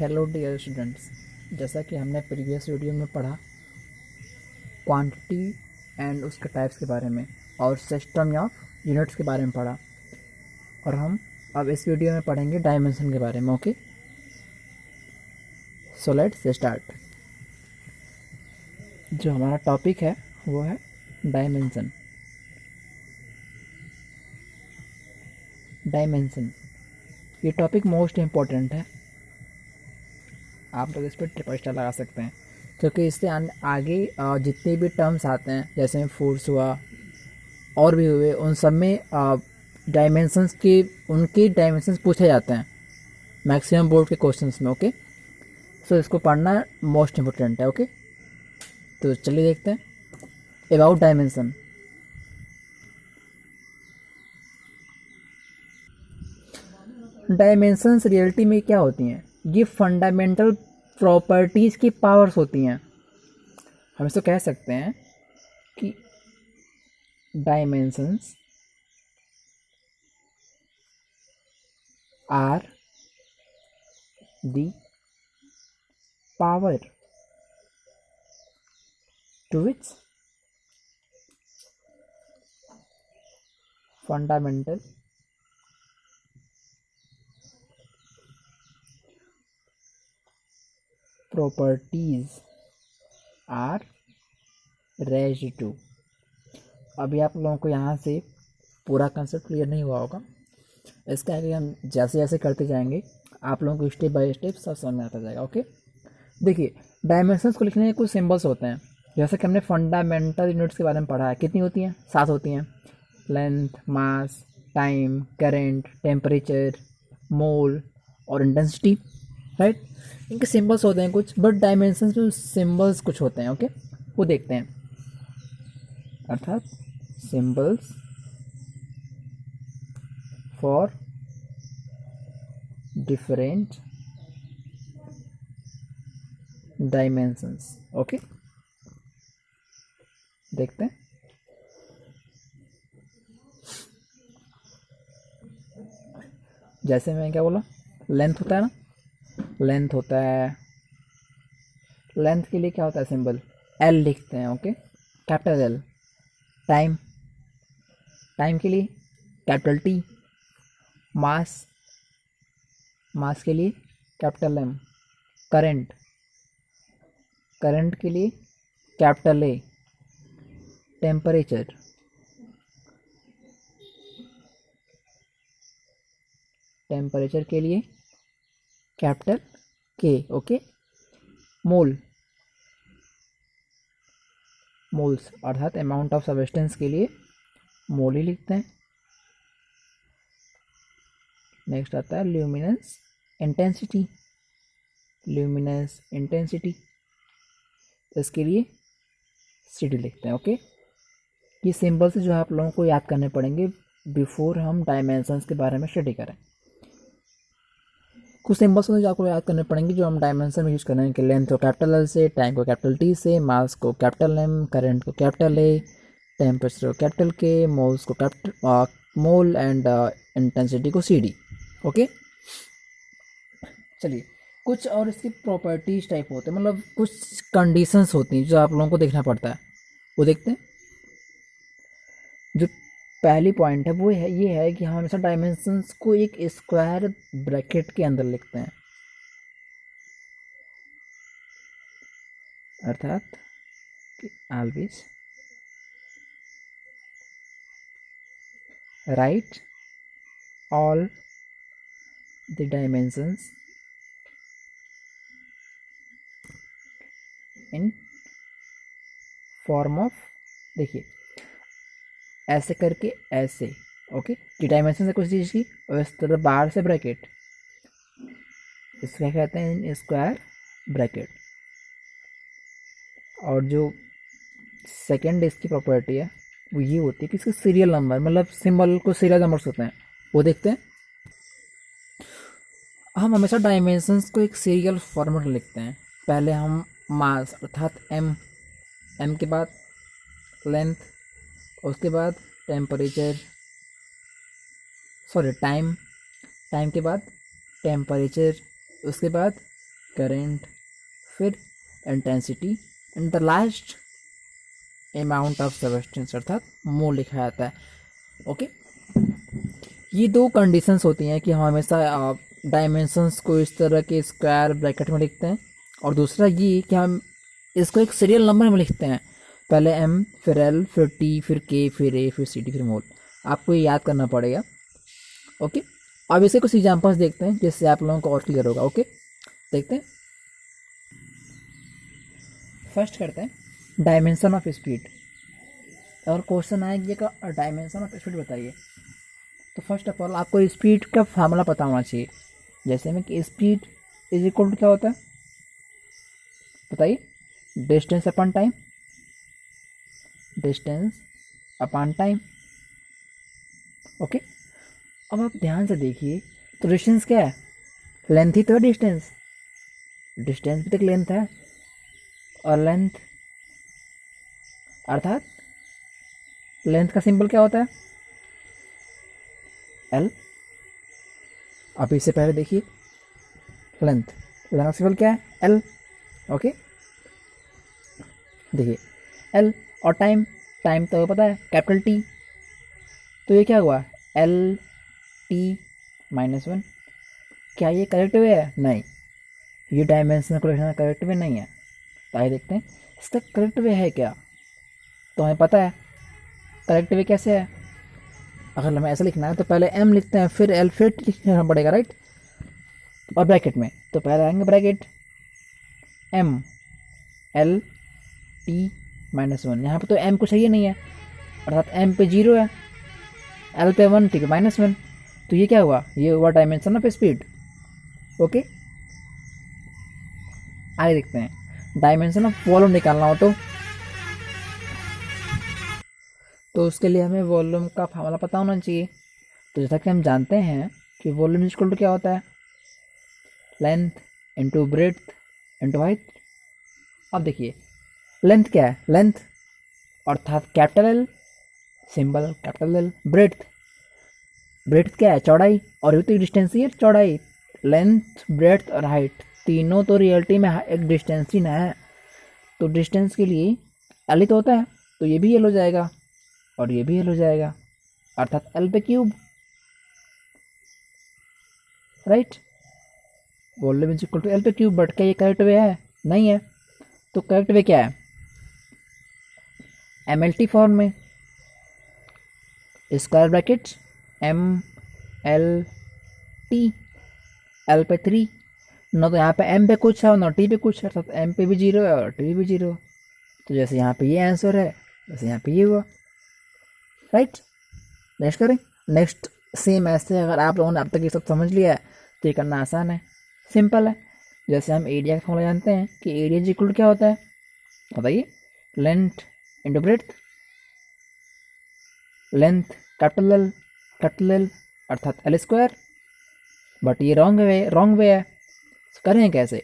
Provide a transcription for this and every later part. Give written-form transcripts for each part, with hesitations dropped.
Hello dear students, जैसा कि हमने प्रीवियस वीडियो में पढ़ा क्वांटिटी एंड उसके टाइप्स के बारे में और सिस्टम ऑफ यूनिट्स के बारे में पढ़ा, और हम अब इस वीडियो में पढ़ेंगे डायमेंशन के बारे में। Okay, so let's start. जो हमारा टॉपिक है वो है डायमेंशन। ये टॉपिक मोस्ट इम्पोर्टेंट है, आप लोग इस पर ट्रिपल स्टार लगा सकते हैं, क्योंकि इससे आगे जितने भी टर्म्स आते हैं, जैसे फोर्स हुआ और भी हुए, उन सब में डायमेंशंस के उनके डायमेंशंस पूछे जाते हैं मैक्सिमम बोर्ड के क्वेश्चंस में। ओके, सो इसको पढ़ना मोस्ट इम्पोर्टेंट है। ओके, तो चलिए देखते हैं अबाउट डायमेंशन। डायमेंशंस रियलिटी में क्या होती हैं? ये फंडामेंटल प्रॉपर्टीज़ की पावर्स होती हैं। हम इसको कह सकते हैं कि dimensions are the power to which fundamental properties are raised to. अभी आप लोगों को यहाँ से पूरा कंसेप्ट क्लियर नहीं हुआ होगा, इसका आगे हम जैसे जैसे करते जाएंगे आप लोगों को स्टेप बाय स्टेप सब समझ में आता जाएगा। ओके, देखिए, डायमेंशंस को लिखने के कुछ सिंबल्स होते हैं, जैसे कि हमने फंडामेंटल यूनिट्स के बारे में पढ़ा है। कितनी होती हैं? 7 होती हैं। लेंथ, मास, टाइम, करेंट, टेम्परेचर, मोल और इंटेंसिटी, राइट। इनके सिंबल्स होते हैं कुछ, बट डायमेंशंस में सिंबल्स कुछ होते हैं। ओके, वो देखते हैं, अर्थात symbols for different dimensions. Okay, देखते हैं। जैसे मैं क्या बोला, लेंथ होता है ना, लेंथ होता है, लेंथ के लिए क्या होता है सिंबल? एल लिखते हैं। Okay, capital L. Time, time के लिए कैपिटल टी। मास, मास के लिए कैपिटल एम। करंट, करंट के लिए कैपिटल ए। टेम्परेचर, टेम्परेचर के लिए कैपिटल के। ओके, मोल, मोल्स अर्थात अमाउंट ऑफ सब्सटेंस के लिए मोल ही लिखते हैं। नेक्स्ट आता है ल्यूमिनेंस इंटेंसिटी, ल्यूमिनेंस इंटेंसिटी, इसके लिए सीडी लिखते हैं। ओके, ये सिंबल्स जो आप लोगों को याद करने पड़ेंगे बिफोर हम डायमेंशंस के बारे में स्टडी करें। कुछ सिंबल्स जो आपको याद करने पड़ेंगे जो हम डायमेंशन में यूज करेंगे कि लेंथ को कैपिटल एल से, टाइम को कैपिटल टी से, मास को कैपिटल एम, करंट को कैपिटल ए, टेम्परेचर को कैपिटल के, मोल्स को कैपिटल मोल एंड इंटेंसिटी को सी डी। ओके, चलिए, कुछ और इसकी प्रॉपर्टीज टाइप होते हैं, मतलब कुछ कंडीशंस होती हैं जो आप लोगों को देखना पड़ता है, वो देखते हैं। जो पहली पॉइंट है वो है ये है कि हम हमेशा डायमेंशंस को एक स्क्वायर ब्रैकेट के अंदर लिखते हैं, अर्थात always right all the dimensions in form of, देखिए ऐसे करके ऐसे। ओके, ये डायमेंशन है कुछ चीज़ की, और इस तरह बाहर से ब्रैकेट, इसको क्या कहते हैं? Square bracket. और जो सेकंड इसकी प्रॉपर्टी है वो ये होती है कि इसके सीरियल नंबर, मतलब सिंबल को सीरियल नंबर्स होते हैं, वो देखते हैं। हम हमेशा डायमेंशंस को एक सीरियल फॉर्मेट में लिखते हैं। पहले हम मास अर्थात एम, एम के बाद लेंथ, उसके बाद टेम्परेचर, सॉरी टाइम, टाइम के बाद टेम्परेचर, उसके बाद करेंट, फिर intensity and the last amount of substance अर्थात मोल लिखा जाता है। ओके, ये दो कंडीशंस होती हैं कि हम हमेशा डायमेंशंस को इस तरह के स्क्वायर ब्रैकेट में लिखते हैं, और दूसरा ये कि हम इसको एक सीरियल नंबर में लिखते हैं, पहले m फिर l फिर t फिर k फिर a फिर ct फिर मोल। आपको ये याद करना पड़ेगा। ओके, अब इसके कुछ एग्जांपल्स देखते हैं जिससे आप लोगों को और क्लियर होगा। ओके, देखते हैं। फर्स्ट करते हैं डायमेंशन ऑफ स्पीड। और क्वेश्चन आएगा कि डायमेंशन ऑफ स्पीड बताइए, तो फर्स्ट ऑफ ऑल आपको स्पीड का फार्मूला पता होना चाहिए। जैसे में कि स्पीड इज इक्वल टू क्या होता है बताइए, distance upon time, distance upon time. Okay, अब आप ध्यान से देखिए, तो डिस्टेंस क्या है, लेंथ ही तो है डिस्टेंस, डिस्टेंस भी तक लेंथ है, और लेंथ अर्थात लेंथ का सिंबल क्या होता है, एल। अब इससे पहले देखिए, लेंथ का सिंबल क्या है, एल। ओके, देखिए एल, और टाइम, टाइम तो पता है कैपिटल टी, तो ये क्या हुआ, एल टी -1। क्या ये करेक्ट वे है, नहीं, ये डायमेंशनल इक्वेशन का करेक्ट वे नहीं है। तो आइए देखते हैं इसका करेक्ट वे है क्या। तो हमें पता है करेक्ट वे कैसे है, अगर हमें ऐसा लिखना है तो पहले m लिखते हैं, फिर l, फिर t लिखना पड़ेगा, राइट। और ब्रैकेट में तो पहले आएंगे ब्रैकेट m l t -1। यहाँ पे तो m कुछ है ही नहीं है, अर्थात m पे 0 है, l पे 1, t पे -1। तो ये क्या हुआ, ये हुआ डायमेंशन ऑफ स्पीड। ओके, आगे देखते हैं डायमेंशन ऑफ वॉल्यूम निकालना हो तो उसके लिए हमें वॉल्यूम का फार्मूला पता होना चाहिए। तो जैसा कि हम जानते हैं कि वॉल्यूम इक्वल टू क्या होता है, length into breadth into height. अब देखिए लेंथ क्या है, लेंथ अर्थात capital L, symbol capital L. Breadth, breadth क्या है, चौड़ाई, और ये तो डिस्टेंस ही है, चौड़ाई। लेंथ, ब्रेड्थ और हाइट तीनों तो रियलिटी में एक डिस्टेंस ही ना है, तो डिस्टेंस के लिए एल ही तो होता है, तो ये भी एल हो जाएगा और ये भी एल हो जाएगा, अर्थात एल पे cube, right. Volume is equal to L पे क्यूब। बट क्या ये करेक्ट वे है, नहीं है। तो करेक्ट वे क्या है, एम एल टी फॉर्म में, square bracket M L T, L पे 3, ना तो यहाँ पे एम पे कुछ है और ना टी पे कुछ है, अर्थात एम पे भी 0 है और टी भी 0। तो जैसे यहाँ पे ये आंसर है वैसे यहाँ पे ये हुआ, राइट। नेक्स्ट करें, नेक्स्ट सेम ऐसे अगर आप लोगों ने अब तक ये सब समझ लिया है तो ये करना आसान है, सिंपल है। जैसे हम एरिया का फॉर्मूला जानते हैं कि एरिया इज इक्वल टू क्या होता है बताइए, length into breadth, length capital L अर्थात एल स्क्वायर। बट ये रॉन्ग वे है, करें कैसे,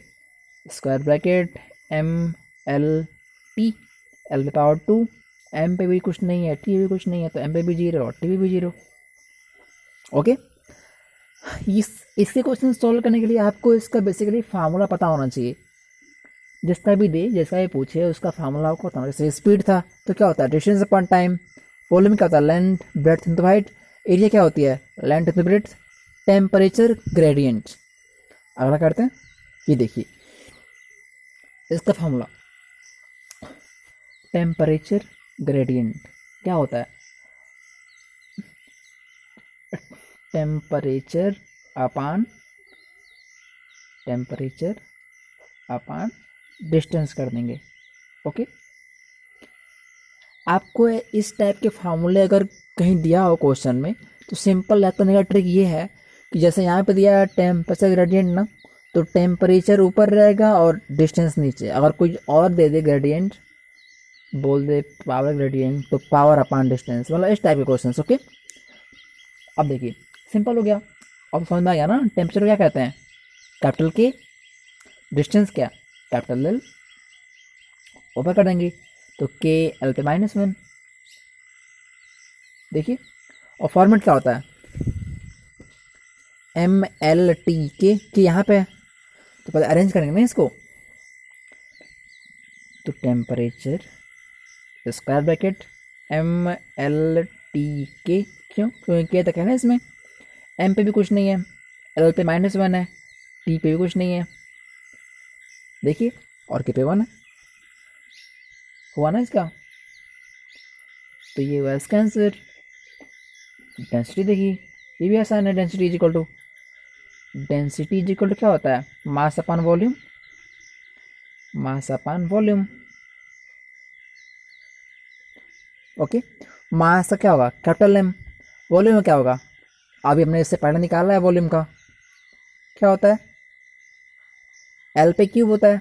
square bracket M L T, L पे पावर 2, एम पे भी कुछ नहीं है, टी भी कुछ नहीं है, तो एम पे भी 0 और टी भी 0। ओके, इसके क्वेश्चन सॉल्व करने के लिए आपको इसका बेसिकली फार्मूला पता होना चाहिए। जिसका भी दे, जैसा भी पूछे उसका फार्मूला आपको बताना। जैसे स्पीड था तो क्या होता है, डिस्टेंस अपॉन टाइम। वॉल्यूम क्या होता है, length breadth into height. Area क्या होती है, length into breadth. Temperature gradient. अगला करते हैं, ये देखिए इसका फार्मूला, टेम्परेचर ग्रेडियंट क्या होता है, टेम्परेचर अपान डिस्टेंस कर देंगे। ओके, आपको इस टाइप के फार्मूले अगर कहीं दिया हो क्वेश्चन में तो सिंपल याद करने का ट्रिक ये है कि जैसे यहाँ पे दिया है टेम्परेचर ग्रेडियंट ना, तो टेम्परेचर ऊपर रहेगा और डिस्टेंस नीचे। अगर कोई और दे दे ग्रेडियंट, बोल दे पावर ग्रेडियंट, तो पावर अपान डिस्टेंस, मतलब इस टाइप के क्वेश्चन। ओके, अब देखिए सिंपल हो गया, अब समझ में आ गया ना। टेम्परेचर क्या कहते हैं, कैपिटल के, डिस्टेंस क्या, कैपिटल एल, ऊपर कर देंगे तो के एल पे -1। देखिए, और फॉर्मेट क्या होता है, एम एल टी के यहाँ पे है, तो पहले अरेंज करेंगे ना इसको। तो temperature square bracket M L T के, क्यों? क्योंकि के तक है ना इसमें, एम पे भी कुछ नहीं है, एल पे -1 है, टी पे भी कुछ नहीं है, देखिए, और के पे 1 है, हुआ ना इसका। तो ये हुआ इसका आंसर। डेंसिटी देखिए, ये भी आसान है। डेंसिटी इज इक्वल टू क्या होता है? मास अपान वॉल्यूम, मास अपान वॉल्यूम। ओके, मास का क्या होगा? Capital M. वॉल्यूम में क्या होगा? अभी हमने इससे पहले निकाला है वॉल्यूम का, क्या होता है? एल पे क्यूब होता है,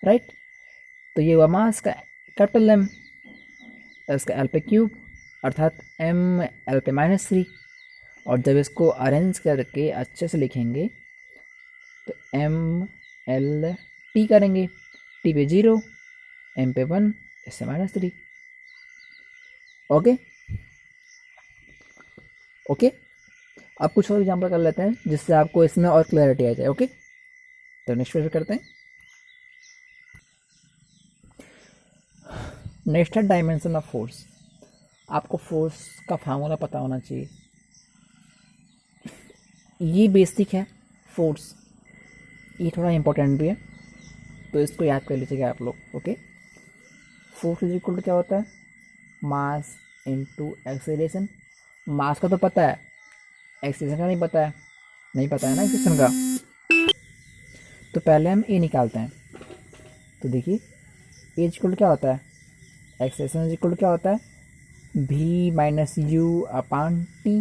राइट। तो ये हुआ मास का कैपिटल एम, इसका एल पे क्यूब, अर्थात एम एल पे -3। और जब इसको अरेंज करके अच्छे से लिखेंगे तो एम एल टी करेंगे, टी पे 0, एम पे 1, इससे -3। ओके ओके, अब कुछ और एग्जाम्पल कर लेते हैं जिससे आपको इसमें और क्लैरिटी आ जाए। ओके, तो नेक्स्ट फिर करते हैं। नेक्स्ट है डायमेंशन ऑफ फोर्स। आपको फोर्स का फार्मूला पता होना चाहिए, ये बेसिक है फोर्स, ये थोड़ा इम्पोर्टेंट भी है, तो इसको याद कर लीजिएगा आप लोग। Okay, force is equal to क्या होता है? Mass into acceleration. मास का तो पता है, एक्सेलरेशन का नहीं पता है, नहीं पता है ना एक्सेलरेशन का। तो पहले हम ए निकालते हैं। तो देखिए, ए इज इक्वल टू क्या होता है? एक्सेलरेशन इज इक्वल टू क्या होता है? v minus you upon T.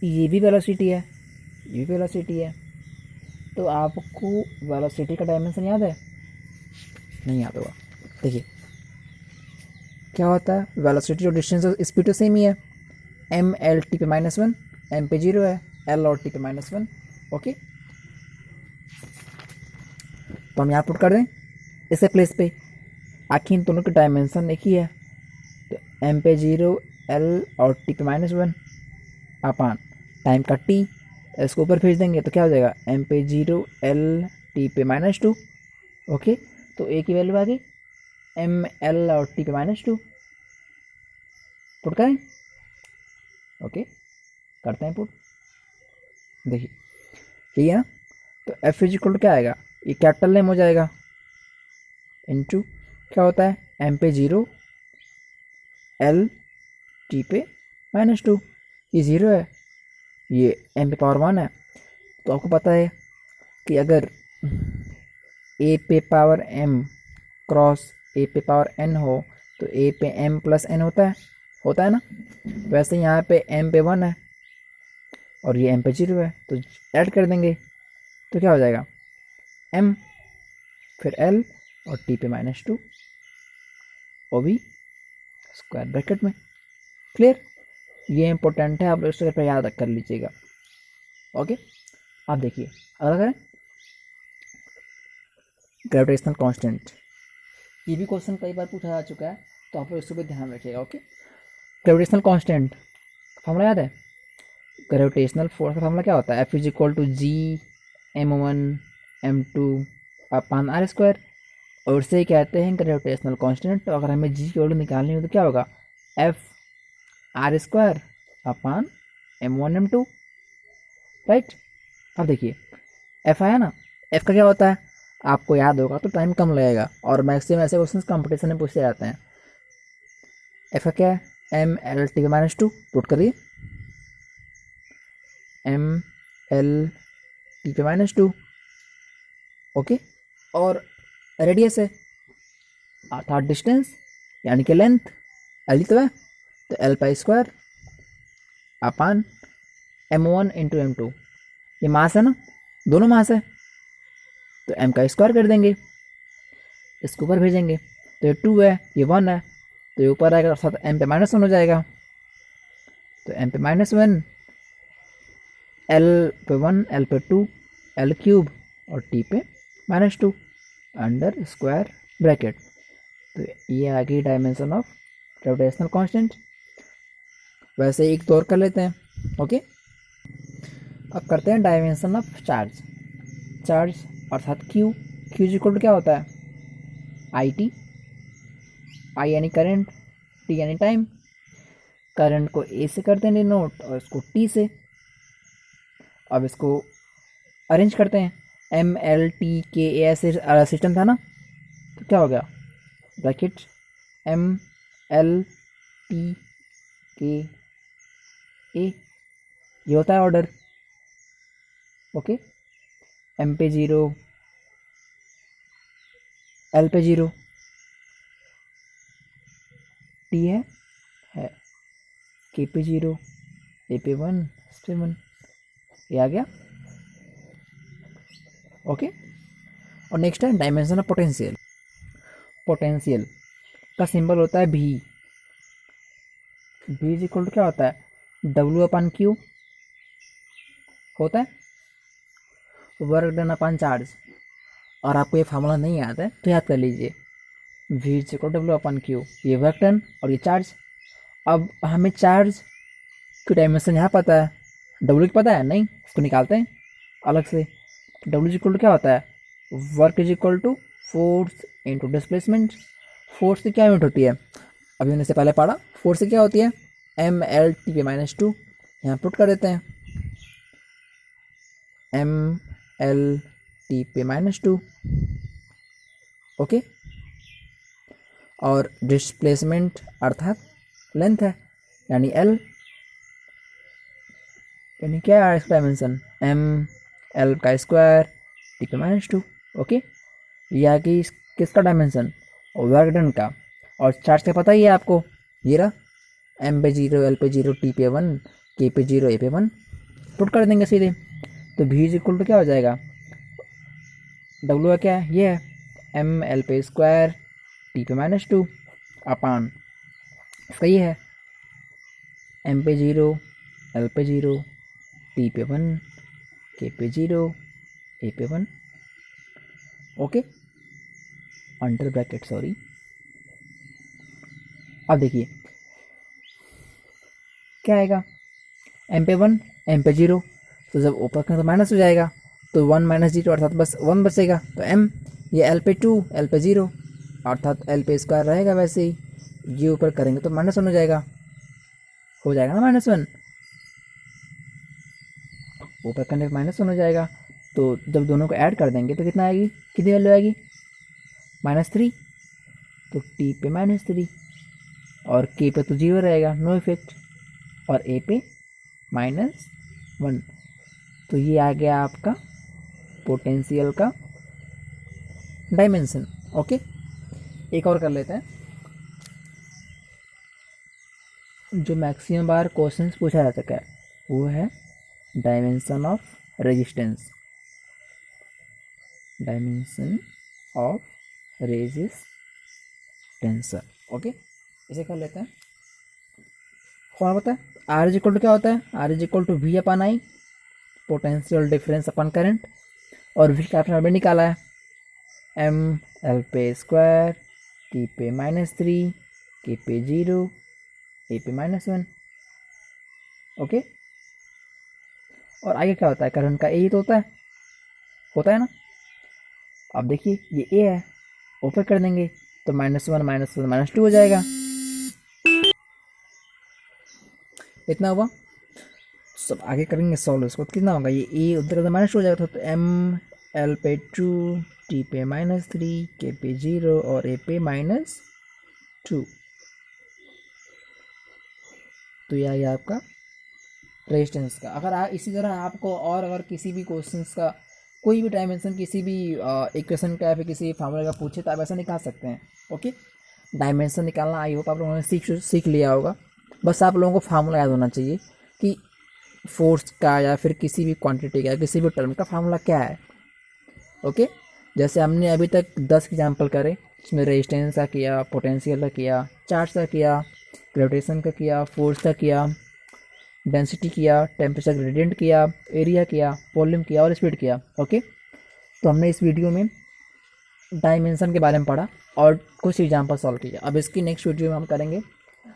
ये भी वेलोसिटी है, ये भी वेलोसिटी है। तो आपको वेलोसिटी का डायमेंशन याद है? नहीं याद होगा। देखिए क्या होता है, वेलोसिटी और डिस्टेंस और स्पीड तो सेम ही है, एम एल टी पे -1, एम पे 0 है, एल और टी पे -1। ओके, तो हम यहाँ पुट कर दें इसे प्लेस पे, आखिर इन दोनों के डायमेंशन एक ही है। तो एम पे 0, एल और टी पे -1 अपान टाइम का टी, इसको ऊपर भेज देंगे तो क्या हो जाएगा? एम पे 0, एल टी पे -2। ओके, तो ए की वैल्यू आ गई एम एल और टी पे -2, पुट करें। ओके, करते हैं पुट। देखिए ठीक है ना, तो एफ इज इक्वल टू क्या आएगा? ये कैपिटल नेम हो जाएगा, इनटू क्या होता है? एम पे 0, एल टी पे -2, ये 0 है, ये एम पे पावर 1 है। तो आपको पता है कि अगर ए पे पावर m क्रॉस ए पे पावर n हो तो ए पे m प्लस n होता है ना। वैसे यहाँ पे m पे 1 है और ये m पे 0 है, तो ऐड कर देंगे तो क्या हो जाएगा? m फिर l और t पे -2, वो भी स्क्वायर ब्रैकेट में। क्लियर? ये इंपॉर्टेंट है, आप लोग इसको याद कर लीजिएगा। ओके, आप देखिए अगला करें, ग्रेविटेशनल कांस्टेंट। ये भी क्वेश्चन कई बार पूछा जा चुका है, तो आप लोग इसको भी ध्यान रखिएगा। ओके, ग्रेविटेशनल कांस्टेंट फार्मूला याद है? ग्रेविटेशनल फोर्स का फार्मूला क्या होता है? F is equal to G m1 m2 upon r square, और से कहते हैं ग्रेविटेशनल कांस्टेंट। तो अगर हमें जी की वैल्यू निकालनी हो तो क्या होगा? F R square upon m1 m2, right. अब देखिए एफ आया ना, एफ का क्या होता है आपको याद होगा तो टाइम कम लगेगा, और मैक्सिमम ऐसे क्वेश्चन कंपटीशन में पूछे जाते हैं। एफ का क्या है? एम एल टी पे -2, पुट करिए एम एल टी पे -2। ओके, और रेडियस है अर्थात डिस्टेंस यानी कि लेंथ, एल तो है, तो L pi square upon m1 into m2। ये मास है ना, दोनों मास है, तो m का स्क्वायर कर देंगे, इसको ऊपर भेजेंगे तो ये 2 है, ये 1 है, तो ये ऊपर आएगा अर्थात m पे -1 हो जाएगा। तो m पे -1, l पे 1, l पे 2, l क्यूब और t पे -2 अंडर स्क्वायर ब्रैकेट। तो ये आ गई डायमेंशन ऑफ ग्रेविटेशनल कांस्टेंट। वैसे एक तो और कर लेते हैं। ओके, अब करते हैं डायमेंशन ऑफ चार्ज। चार्ज अर्थात क्यू, क्यू इक्वल टू क्या होता है, आई टी, आई यानी करंट, टी यानी टाइम। करंट को ए से करते हैं डिनोट और इसको टी से। अब इसको अरेंज करते हैं, एम एल टी के ए ऐसे सिस्टम था ना, तो क्या हो गया, ब्रैकेट एम एल टी के ए, ये होता है ऑर्डर। ओके, एम पे 0, एल पे 0, टी है के पे 0, ए पे 1, एस पे 1, ये आ गया। ओके, और नेक्स्ट है डायमेंशन ऑफ पोटेंशियल। पोटेंशियल का सिंबल होता है भी। भी इज इक्वल टू क्या होता है, डब्ल्यू अपन क्यू होता है, वर्क डन अपन चार्ज। और आपको ये फार्मूला नहीं याद है तो याद कर लीजिए, V is equal W upon Q, ये वर्क डन और ये चार्ज। अब हमें चार्ज की डायमेंशन यहाँ पता है, डब्ल्यू की पता है नहीं, इसको निकालते हैं अलग से। डब्ल्यू इज इक्वल टू क्या होता है, work is equal to force into displacement. Force की क्या यूनिट होती है, अभी हमने से पहले पढ़ा, फोर्स की क्या होती है, एम एल टी पे -2, यहाँ पुट कर देते हैं एम एल टी पे -2। ओके, और डिस्प्लेसमेंट अर्थात लेंथ है, यानी एल, यानी क्या है इसका डायमेंशन, एम एल का स्क्वायर टी पे -2। ओके, यह कि किसका डायमेंशन, वर्क डन का। और चार्ज का पता ही है आपको, ये रहा, एम पे 0, एल पे 0, टी पे 1, के पे 0, ए पे 1, पुट कर देंगे सीधे। तो भी इज इक्वल टू क्या हो जाएगा, डब्ल्यू का क्या है, ये है एम एल पे स्क्वायर टी पे -2 अपान इसका ये है एम पे 0, एल पे 0, टी पे 1, के पे 0, ए पे 1। Okay, under bracket, sorry. अब देखिए क्या आएगा, एम पे 1, एम पे 0, तो जब ऊपर का तो माइनस हो जाएगा, तो 1 - 0 अर्थात बस 1 बचेगा, तो एम, ये एल पे 2, एल पे 0 अर्थात एल पे स्क्वायर रहेगा वैसे ही, ये ऊपर करेंगे तो -1 हो जाएगा, ना -1, ऊपर करने पर -1 हो जाएगा। तो जब दोनों को ऐड कर देंगे तो कितना आएगी, कितनी वैल्यू आएगी, -3, तो टी पे -3 और के पे तो 0 रहेगा, नो इफेक्ट, और ए पे -1। तो ये आ गया आपका पोटेंशियल का डायमेंशन। ओके, एक और कर लेते हैं, जो मैक्सिमम बार क्वेश्चंस पूछा जा सका है, वो है dimension of resistance. Dimension of resistance. Okay, इसे कर लेते हैं। कौन पता है, आर इज इक्वल टू क्या होता है, R is equal to V upon I, potential difference upon current, और वी का आपने निकाला है एम एल पे स्क्वायर टी पे -3, के पे 0, ए पे -1। ओके, और आगे क्या होता है, करंट का ए ही तो होता है ना। अब देखिए ये ए है, ऊपर कर देंगे तो -1 -2 हो जाएगा, इतना हुआ। सब आगे करेंगे सॉल्व, इसको कितना होगा, ये ए उधर का -2 हो जाएगा, तो एम एल पे 2, टी पे -3, के पे 0 और ए पे -2। तो यह है आपका रेजिस्टेंस का। अगर इसी तरह आपको और अगर किसी भी क्वेश्चंस का कोई भी डायमेंशन किसी भी इक्वेशन का या फिर किसी फार्मूला का पूछे तो आप ऐसा निकाल सकते हैं। ओके, डायमेंशन निकालना आई होप आप लोगों ने सीख लिया होगा। बस आप लोगों को फार्मूला याद होना चाहिए कि फोर्स का या फिर किसी भी क्वांटिटी का या किसी भी टर्म का फार्मूला क्या है। ओके, जैसे हमने अभी तक 10 एग्जाम्पल करे, इसमें रेजिस्टेंस का किया, पोटेंशियल का किया, चार्ज का किया, ग्रेविटेशन का किया, फोर्स का किया, डेंसिटी किया, टेम्परेचर ग्रेडियंट किया, एरिया किया, वॉल्यूम किया और स्पीड किया। ओके, तो हमने इस वीडियो में डायमेंशन के बारे में पढ़ा और कुछ एग्जाम्पल सॉल्व किया। अब इसकी नेक्स्ट वीडियो में हम करेंगे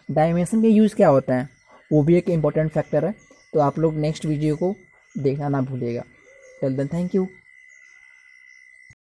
डायमेंशन के यूज़ क्या होते हैं, वो भी एक इम्पॉर्टेंट फैक्टर है। तो आप लोग नेक्स्ट वीडियो को देखना ना भूलिएगा। Till then thank you.